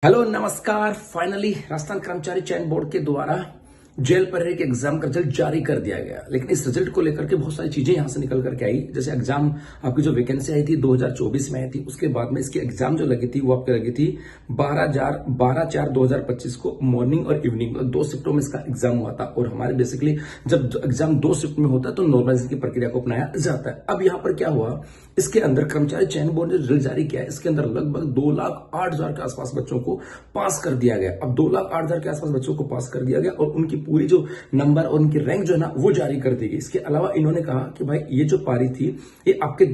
Hello नमस्कार। Finally Rajasthan कर्मचारी चयन बोर्ड के द्वारा जेल पर एक एग्जाम का रिजल्ट जारी कर दिया गया। लेकिन इस रिजल्ट को लेकर के बहुत सारी चीजें यहां से निकल करके आई। जैसे एग्जाम आपकी जो वैकेंसी आई थी 2024 में आई थी, उसके बाद में इसकी एग्जाम जो लगी थी वो आपकी लगी थी 12/4/2025 को मॉर्निंग और इवनिंग, मतलब 2 शिफ्टों में इसका एग्जाम हुआ था। और हमारे बेसिकली जब एग्जाम 2 शिफ्ट में होता है तो नॉर्मलाइजेशन की प्रक्रिया को अपनाया जाता है। अब यहाँ पर क्या हुआ, इसके अंदर कर्मचारी चयन बोर्ड ने रिजल्ट जारी किया है। इसके अंदर लगभग 2,08,000 के आसपास बच्चों को पास कर दिया गया। अब 2,08,000 के आसपास बच्चों को पास कर दिया गया और उनकी पूरी जो नंबर और उनकी रैंक जो है ना वो जारी कर दी गई। इसके अलावा इन्होंने कहा कि भाई ये जो पारी थी ये आपके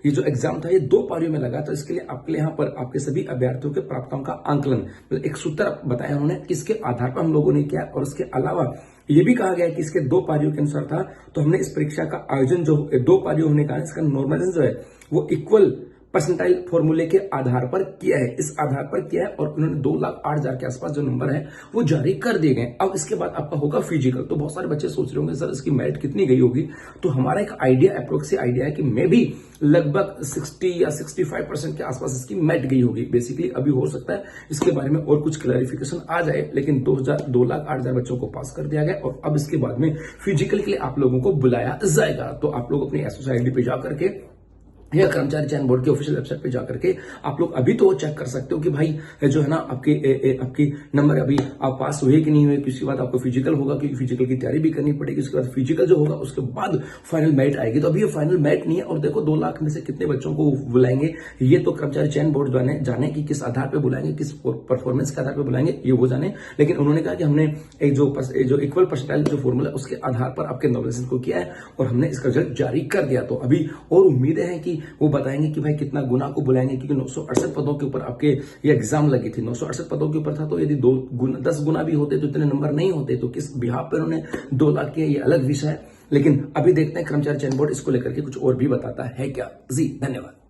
ये जो एग्जाम था ये 2 पारियों में लगा, तो इसके लिए आपके लिए यहाँ पर आपके सभी अभ्यर्थियों के प्राप्तांक का आंकलन, मतलब एक सूत्र बताया उन्होंने, किसके आधार पर हम लोगों ने किया। और उसके अलावा ये भी कहा गया कि इसके 2 पारियों के अनुसार था, तो हमने इस परीक्षा का आयोजन जो 2 पारियों होने का इसका नॉर्मलाइजेशन जो है वो इक्वल परसेंटाइल फॉर्मूले के आधार पर किया है, इस आधार पर किया है। और उन्होंने 2,08,000 के आसपास जो नंबर है वो जारी कर दिए गए। अब इसके बाद आपका होगा फिजिकल। तो बहुत सारे बच्चे सोच रहे होंगे सर इसकी मेरिट कितनी गई होगी। तो हमारा एक आइडिया, अप्रोक्सी आइडिया है कि मे भी लगभग 60 या 65% के आसपास इसकी मेरिट गई होगी। बेसिकली अभी हो सकता है इसके बारे में और कुछ क्लैरिफिकेशन आ जाए, लेकिन 2,08,000 बच्चों को पास कर दिया गया। और अब इसके बाद में फिजिकल के लिए आप लोगों को बुलाया जाएगा। तो आप लोग अपनी एसोसाइटी पे जाकर के या कर्मचारी चयन बोर्ड की ऑफिशियल वेबसाइट पे जाकर के आप लोग अभी तो चेक कर सकते हो कि भाई जो है ना आपकी नंबर अभी आप पास हुए कि नहीं हुए। उसके बाद आपको फिजिकल होगा, क्योंकि फिजिकल की तैयारी भी करनी पड़ेगी। उसके बाद फिजिकल जो होगा उसके बाद फाइनल मेरिट आएगी। तो अभी ये फाइनल मेरिट नहीं है। और देखो 2 लाख में से कितने बच्चों को बुलाएंगे ये तो कर्मचारी चयन बोर्ड जाने कि किस आधार पर बुलाएंगे, किस परफॉर्मेंस के आधार पर बुलाएंगे ये वो जाने। लेकिन उन्होंने कहा कि हमने एक जो इक्वल परसेंटाइल जो फॉर्मूला उसके आधार पर आपके नॉमिनेशन को किया है और हमने इसका रिजल्ट जारी कर दिया। तो अभी और उम्मीदें हैं कि वो बताएंगे कि भाई कितना गुना को बुलाएंगे, क्योंकि 968 पदों के ऊपर आपके ये एग्जाम लगी थी। 968 पदों के ऊपर था, तो यदि 10 गुना भी होते तो इतने नंबर नहीं होते। तो किस बिहाफ पर उन्होंने 2 लाख किया ये अलग विषय है। लेकिन अभी देखते हैं कर्मचारी चयन बोर्ड इसको लेकर के कुछ और भी बताता है क्या। जी धन्यवाद।